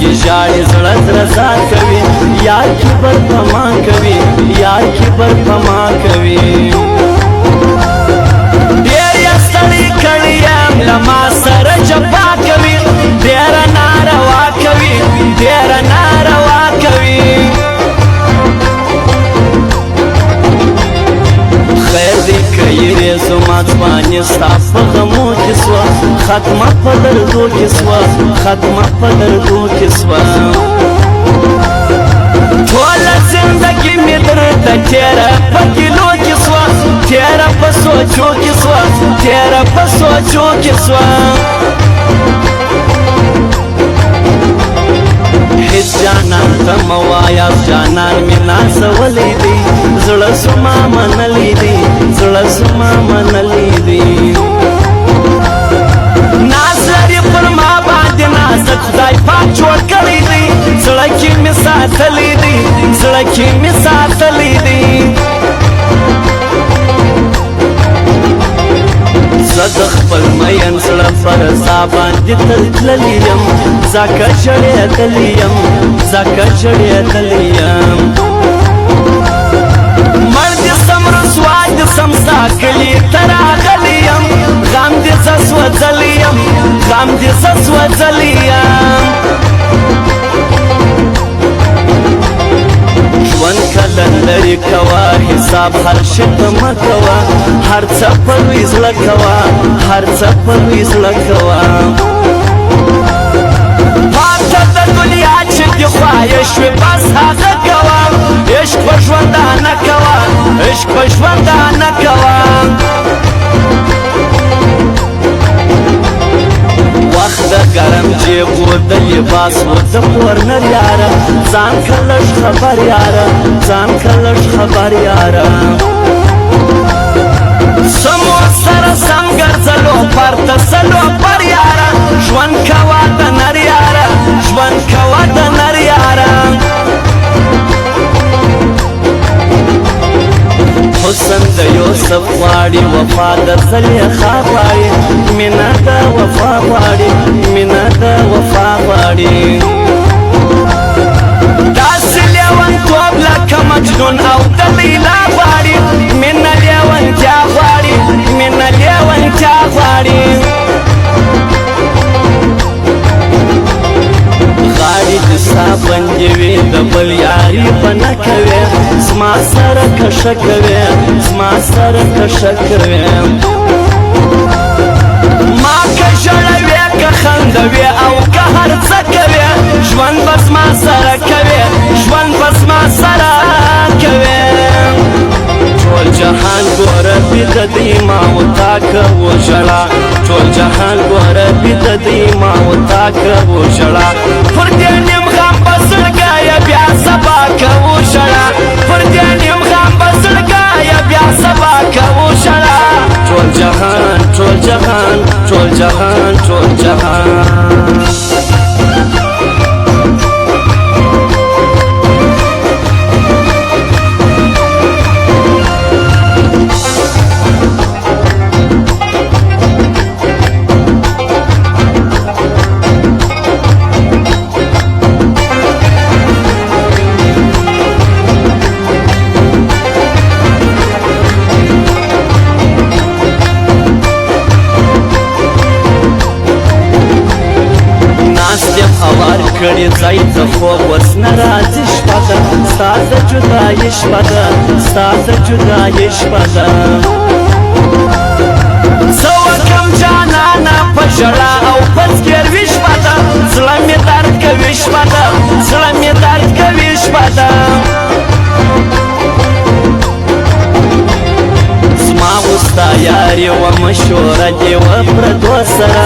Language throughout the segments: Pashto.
سترګې ژاړي زړه درزا کوي یار کبر په ما کوي یار کبر په ما کوي ډېر یې ستړی کړی یم له ما سره جفا کوي ډېره ناروا کوي ډېره ناروا کوي خیر دی که یې زما ځواني ستا په غمو کې سوه ختمه په دردو کې سوه ختمه په دردو کې سوه ټوله زندګي مې درته تېره په ګیلو کې سوه تېره په سوچو کې سوه تېره په سوچو کې سوه هیڅ جانان ته مه وایاست جانان مې نازولی دی زړه زما منلی دی زړه زما منلی دی ناز لري پر ما باندې نازک خدای پاک جوړ کړی دی زړه کې مې ساتلی دی زړه کې مې ساتلی دی زه د خپل مین زړه پر ځا باندې تل تللی یم ځکه ژړېدلی یم ځکه ژړېدلی یم مړ دې سم رسوا دې سم ستا کلي ته راغلی یم غم دې زه سوځلی یم غم دې زه سوځلی یم ژوند کله لرې کوه حساب هر شي ته مه کوه هر څه په لوی زړه کوه هر څه په لوی زړه کوه پاته د دنیا چې دې خواهش وي بس هغه کوه عشق په ژوندانه کوه عشق په ژوندانه کوه وخت د ګرم جیب و د لباس و د کورنر یاره ځان که لږ خبر یاره ځان که لږ خبر یاره سمو سره سم ګرځلو پرته سلو پر یاره ژوند کوه د نر یاره ژوند کوه د نر یاره حسن د یوسف غواړي وفا د زلیخا غواړي مینه د وفا غواړي مینه د وفا غواړي داسې لیونتوب لکه مجنون او د لیلا غواړي مینه لیونتیا غواړي مینه لیونتیا غواړي غاړي د ستا بندې وي د بل یاري به نه کوې زما سره کشه کوې زما سره کشه کوې ما که ژړوې که خندوې او که هر څه کوې ژوند به زما سره کوې ژوند به زما سره کوې ټول جهان ګوره بیده دی ما و تا کوو ژړا ټول جهان ګوره بیده دی ما و تا کوو ژړا پر دې نیم غم به زړګیه بیا سبا کوو ژړا پر دې نیم غم به زړګیه بیا سبا کوو ژړا ټول جهان ټول جهان ټول جهان ټول جهان کړي ځای ته خوب اوس نه راځي شپه ده ستا د جدایي شپه ده ستا د جدایي شپه ده څه وکړم جانانه په ژړا او په زګیروي شپه ده زړه مې درد کوي شپه ده زړه مې درد کوي شپه ده زما وستا یاري وه مشوره دې وه پردو سره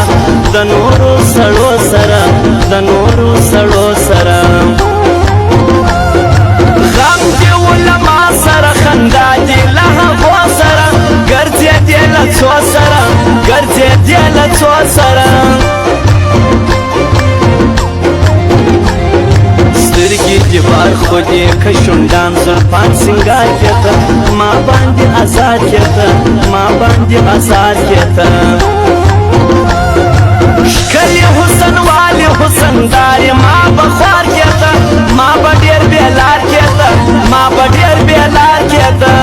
د نورو سړو سره د نورو سړو سره غم دې و له ما سره خندا دې له هغو سره ګرځېدې له څو سره ګرځېدې له څو سره سترګې دې بار خو دې که شونډان زلفان سینګار کېته ما باندې ازاد کېته ما باندې ازاد کېته ښکلي حسن والي حسن داري ما به خوار کېده ما به ډېر بېلار کېده ما به ډېر بېلار کېده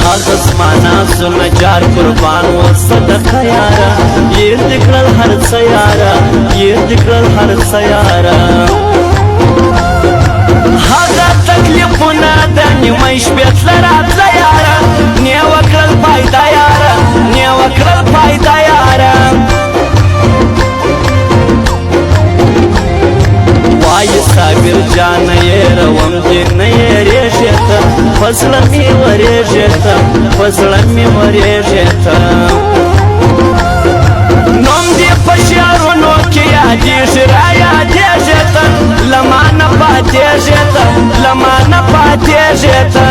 هغه زما نازونه جار قربان و صدقه یاره هېر دې کړل هر څه یاره هېر دې کړل هر څه یاره هغه تکلیفونه د نیمۍ شپې تله راتله یاره نیوه کړل فایده یاره نیوه کړل فایده یاره وایي صابر جانه یېروم دې نه یېرېږې ته په زړه مې ورېږې ته په زړه مې ورېږې ته نوم دې په شعرونو کې یادېږي را یادېږې ته له ما نه پاتېږې ته له ما نه پاتېږې ته